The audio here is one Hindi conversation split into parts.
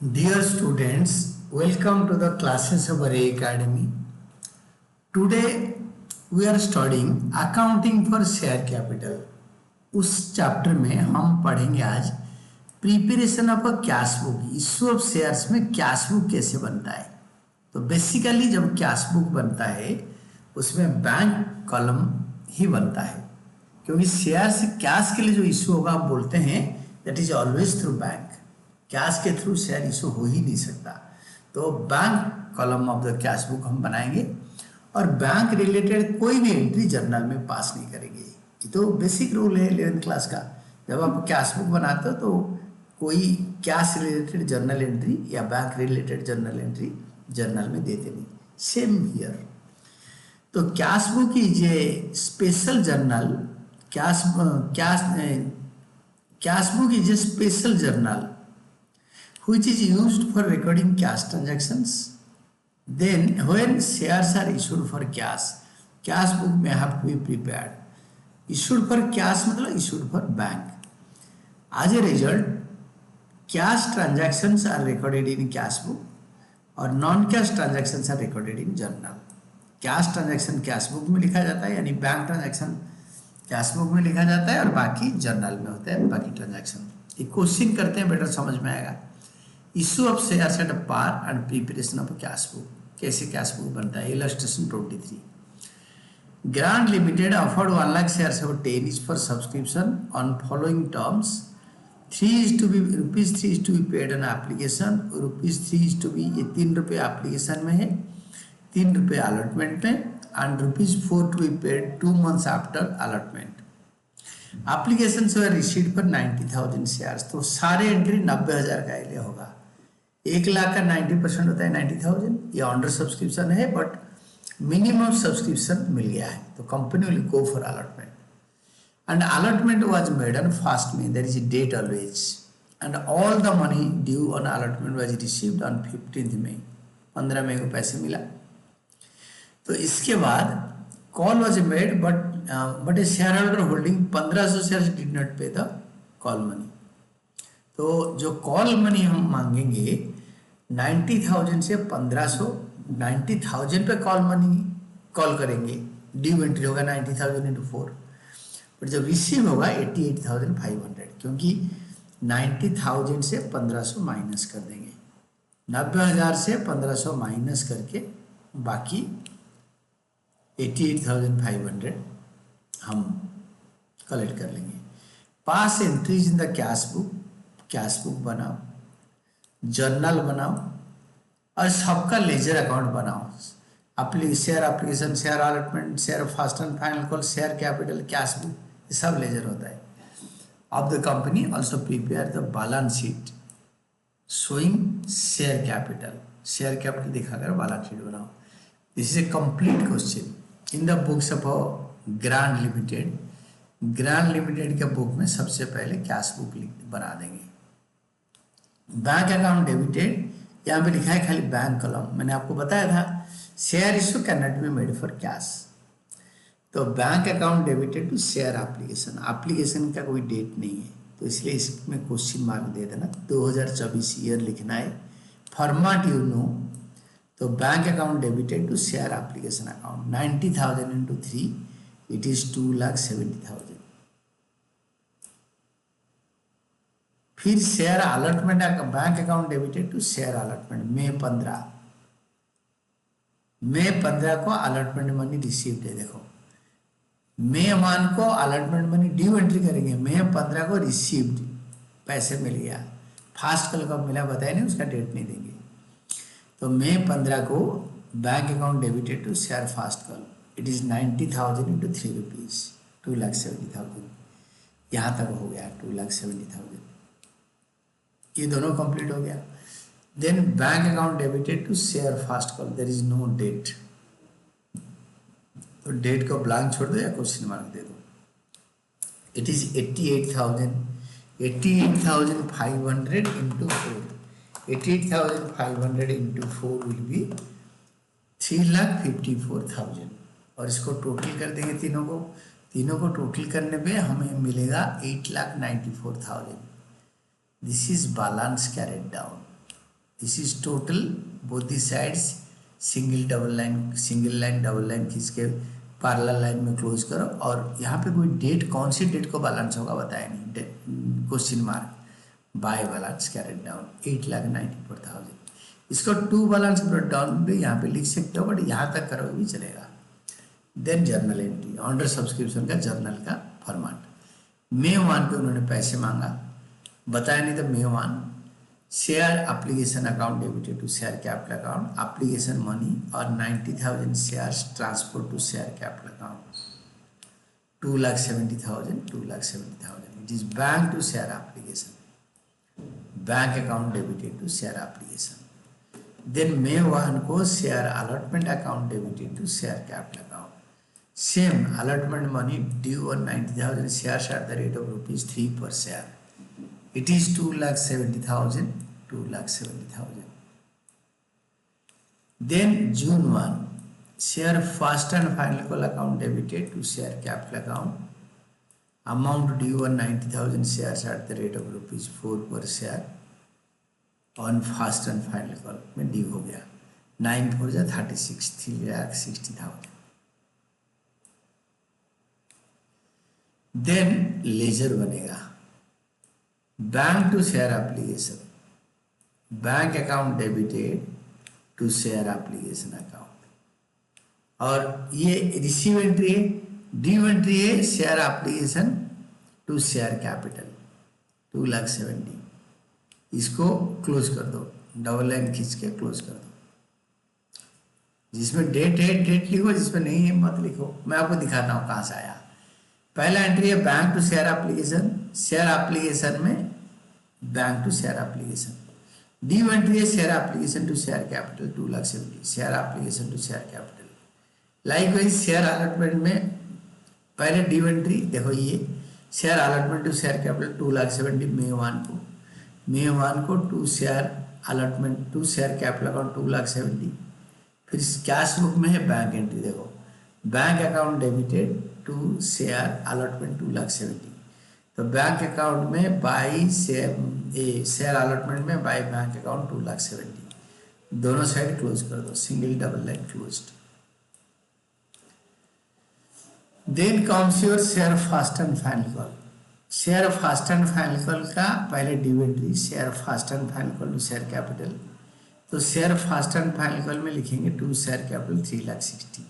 Dear students, welcome to the classes of Array Academy. Today we are studying accounting for share capital. उस चैप्टर में हम पढ़ेंगे आज preparation of a cash book, issue of shares में कैश बुक कैसे बनता है। तो बेसिकली जब कैश बुक बनता है उसमें बैंक कॉलम ही बनता है, क्योंकि शेयर से कैश के लिए जो इशू होगा आप बोलते हैं that is always through bank. Cash के थ्रू शेयर इशू हो ही नहीं सकता। तो bank column of the cash book हम बनाएंगे और बैंक रिलेटेड कोई भी एंट्री जर्नल में पास नहीं करेंगे। ये तो बेसिक रूल है 11th क्लास का। जब आप कैश बुक बनाते हो तो कोई कैश रिलेटेड जर्नल एंट्री या bank related journal entry journal में देते नहीं। Same here. तो cash book is a special journal. Cash book is a special journal which is used for recording cash transactions. Then when shares are issued for cash book may have to be prepared. Issued for cash मतलब issued for bank. As a result, cash transactions are recorded in cash book और non-cash transactions are recorded in journal. Cash transaction cash book में लिखा जाता है, यानी बैंक ट्रांजैक्शन कैश बुक में लिखा जाता है और बाकी जर्नल में होता है बाकी ट्रांजैक्शन। एक क्वेश्चन करते हैं, बेटर समझ में आएगा। Issue of shares at a par and preparation of cash book, कैसे कैश बुक बनता है। Illustration 23। Grand Limited offered 1 lakh shares of 10 is for subscription on following terms. 3 is to be rupees 3 is to be paid on application. Rupees 3 is to be, ये 3 रुपये एप्लीकेशन में है, 3 रुपये अलॉटमेंट में, and rupees 4 to be paid 2 months after allotment. Application से रिसीव्ड पर 90,000 शेयर्स। तो सारे एंट्री 90,000 का लिए होगा। 1 लाख का 90% होता है 90,000। ये अंडर सब्सक्रिप्शन है बट मिनिमम सब्सक्रिप्शन मिल गया है, तो company will go for allotment. And allotment was made on 1st May, there is a date always, and all the money due on allotment was received on 15th May। 15 मई को पैसे मिला। तो इसके बाद call was made but a share holder holding 1500 shares did not pay the call money. तो जो कॉल मनी हम मांगेंगे 90,000 से 1500, 90,000 पे कॉल मनी कॉल करेंगे, ड्यू एंट्री होगा 90,000 into 4, बट जब रिसीव होगा 88,500, क्योंकि 90,000 से 1500 माइनस कर देंगे। 90,000 से 1500 माइनस करके बाकी 88,500 हम कलेक्ट कर लेंगे। Pass entries in the cash book बनाओ, जर्नल बनाओ और सबका लेजर अकाउंट बनाओ। Share application, share allotment, share first and final call, share capital, cash book, ये सब लेजर होता है। Of the company also prepare the balance sheet showing share capital. Share capital दिखाकर बैलेंस शीट बनाओ। This is a complete question in the books of Grand Limited. Grand Limited के बुक में सबसे पहले कैश बुक बना देंगे। बैंक अकाउंट डेबिटेड, यहाँ पे लिखा है खाली बैंक कॉलम। मैंने आपको बताया था share issue cannot be made for cash. तो bank account debited to share application, application का कोई डेट नहीं है, तो इसलिए इसमें क्वेश्चन मार्क दे देना। 2024 ईयर लिखना है। Format you know. तो bank account debited to share application account 90,000 into 3 it is 2,70,000। फिर share allotment, bank account debited to share allotment May 15 को अलॉटमेंट मनी रिसीव्ड है। देखो May 1 को अलॉटमेंट मनी ड्यू एंट्री करेंगे, May 15 को रिसीव्ड, पैसे मिल गया। फास्ट कल कब मिला बताया नहीं, उसका डेट नहीं देंगे। तो May 15 को bank account debited to share first call, it is 90,000 into 3 rupees 2,70,000। यहाँ तक हो गया 2,70,000। ये दोनों कंप्लीट हो गया। Then bank account debited to share first call, there is no date. तो डेट को ब्लैंक छोड़ दो या क्वेश्चन मार्क दे दो। It is 88,500 into 4। 88,500 into 4 will be 3,54,000। और इसको टोटल कर देंगे तीनों को टोटल करने पे हमें मिलेगा 8,94,000। This is balance carried down. This is total both the sides, single line double line खींच के पैरेलल लाइन में क्लोज करो, और यहाँ पे कोई डेट, कौन सी डेट को बैलेंस होगा बताया नहीं, question mark, by balance carried down 8,94,000। इसको टू बैलेंस डाउन भी यहाँ पे लिख सकते हो, बट यहाँ तक करोगे भी चलेगा। Then journal entry, under subscription का जर्नल का फॉर्मेट। मे 1 पे उन्होंने पैसे मांगा, बताया नहीं, तो May 1 share application account debited to share capital account, application money और 90,000 shares transfer to share capital account, 2,70,000 it is bank to share application, bank account debited to share application. Then May 1 को share allotment account debited to share capital account, same allotment money due on 90,000 shares at the rate of ₹3 per share. It is 2,70,000, 2,70,000. Then June 1, share first and final call account debited to share capital account, amount due on 90,000 shares at the rate of ₹4 per share on first and final call में ड्यू हो गया, 9 4 जा 36, 3,60,000। देन लेजर बनेगा, bank to share application, bank account debited to share application account, और ये रिसीव एंट्री है, ड्यू एंट्री है share application to share capital 2,70,000। इसको क्लोज कर दो, डबल लाइन खींच के क्लोज कर दो, जिसमें डेट है डेट लिखो, जिसमें नहीं है मत लिखो। मैं आपको दिखाता हूँ कहाँ से आया। पहला एंट्री है bank to share application, share application में bank to share application, due entry है share application to share capital 2,70,000, share application to share capital. Likewise share allotment में पहले ड्यू एंट्री देखो, ये share allotment to share capital 2,70,000 May 1 को to share allotment to share capital account 2,70,000। फिर कैश बुक में है बैंक एंट्री, देखो bank account debited to share allotment 2,70,000, तो बैंक अकाउंट में बाई शेयर अलॉटमेंट में बाई बैंक अकाउंट 2,70,000, दोनों साइड क्लोज कर दो, single double line closed. Then comes your share first and final call, share first and final call का पहले due entry, share first and final call to share capital, तो share first and final call में लिखेंगे to share capital 3,60,000,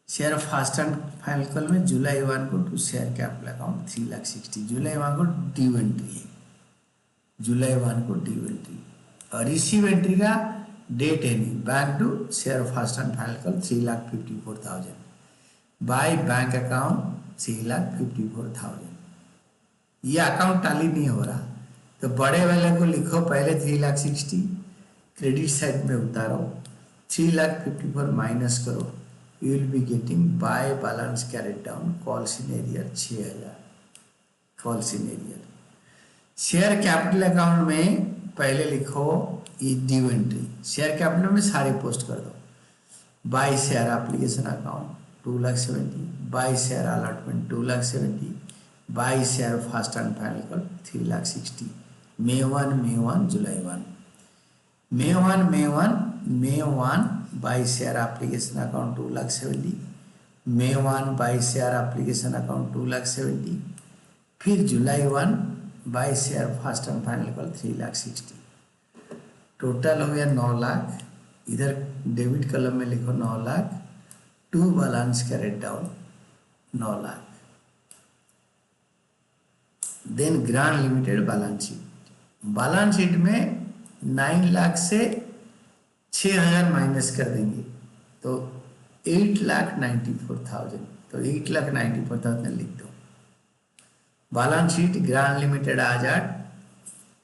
share first and final call में जुलाई 1 को टू शेयर कैपिटल अकाउंट 3,60,000, जुलाई 1 को ड्यू एंट्री है, जुलाई 1 को ड्यू एंट्री, और रिसीव एंट्री का डेट है नहीं, bank to share first and final call 3,54,000, by bank account 3,54,000। ये अकाउंट टाली नहीं हो रहा, तो बड़े वाले को लिखो पहले 3,60,000, क्रेडिट साइड में उतारो, 3,54,000 माइनस करो, you will be getting by balance carried down calls in arrear 6,000, calls in arrear। Share capital account में पहले लिखो ये ड्यू एंट्री, शेयर कैपिटल में सारे पोस्ट कर दो, by share application account 2,70,000, by share allotment 2,70,000, by share first and final call 3,60,000, May 1 जुलाई 1, May 1 by share application account 2,70,000, May 1 by share application account 2,70,000, फिर जुलाई 1 by share first and final call 3,60,000, total हो गया 9 लाख। इधर डेबिट कॉलम में लिखो 9 lakh, to balance carried down 9 lakh. Then Grand Limited balance sheet में 9 लाख से 6,000 माइनस कर देंगे तो 8,94,000, तो 8,94,000 लिख दो। Balance sheet Grand Limited as at,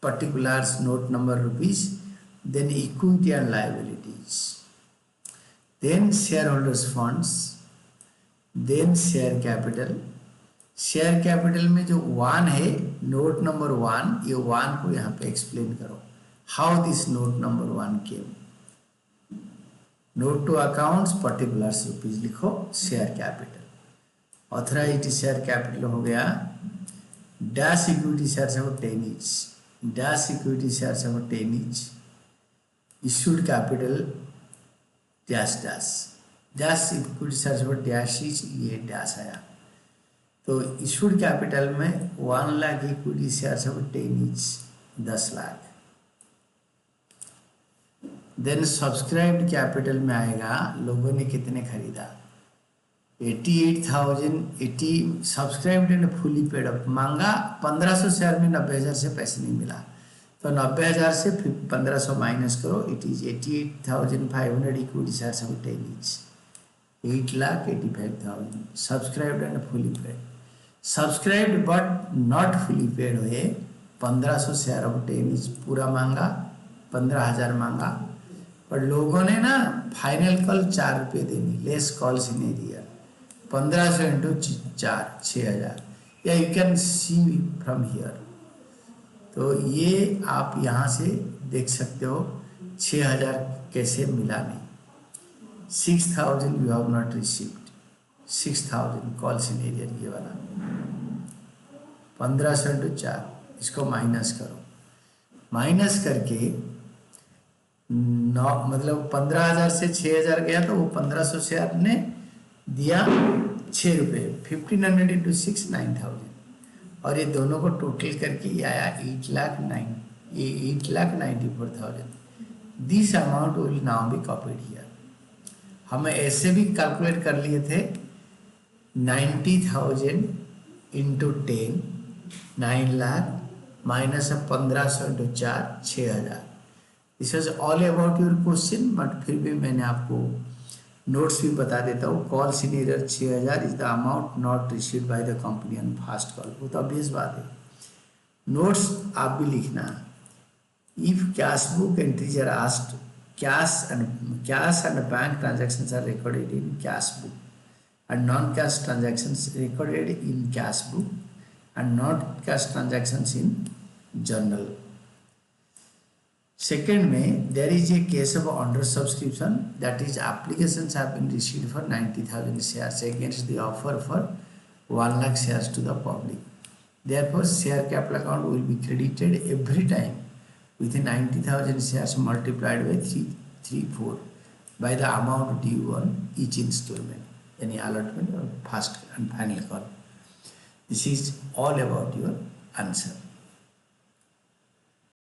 particulars note number rupees, then equity and liabilities, then share holders funds, then share capital. Share capital में जो 1 है, नोट नंबर 1, ये 1 को यहाँ पे एक्सप्लेन करो, how this note number 1 came. Note to accounts particulars rupees लिखो, share capital. Authorised share capital हो गया, डैश इक्विटी शेयर से 10 ईच, डैश इक्विटी शेयर से 10 each, issued capital dash dash dash equity share पर डैश इच ये डैश आया। तो इशूड कैपिटल में 1 लाख इक्विटी शेयर पर 10 each 10 lakh. Then subscribed capital में आएगा लोगों ने कितने खरीदा 88,080 subscribed and fully paid up मांगा 1500 शेयर में 90,000 से पैसे नहीं मिला तो 90,000 से 1500 माइनस करो इट इज 88,500 इक्विटी शेयर सब 10 etch 8,85,000 subscribed and fully paid. Subscribed but not fully paid हुए 1500 शेयर ऑफ 10 इच पूरा मांगा 15,000 मांगा पर लोगों ने ना फाइनल कॉल 4 रुपये देनी लेस कॉल सीनियर 1500 इंटू 4 6,000 या you can see from here. तो ये आप यहाँ से देख सकते हो 6,000 कैसे मिला नहीं 6,000 you have not received 6,000 call senior ये वाला 1500 इंटू 4 इसको माइनस करो माइनस करके मतलब 15,000 से 6,000 गया तो वो 1500 से आपने दिया 6 रुपये 1,500 इंटू 6 9,000 और ये दोनों को टोटल करके ये आया 8,94,000। This amount will now be copied here. हमें ऐसे भी कैलकुलेट कर लिए थे 90,000 into 10 9 lakh minus 1500 into 4 6,000। This is all about your question but फिर भी मैंने आपको नोट्स भी बता देता हूँ। Call senior 6,000 is the amount not received by the company on fast call. वो तो ऑब्वियस बात है। नोट्स आप भी लिखना if cash book entries are asked cash and bank transactions are recorded in cash book and non cash transactions recorded in cash book and non cash transactions in journal. Second में there is a case of under subscription that is applications have been received for 90,000 shares against the offer for 1 lakh shares to the public. Therefore, share capital account will be credited every time with 90,000 shares multiplied by 334 by the amount due on each installment, any allotment or first and final call. This is all about your answer.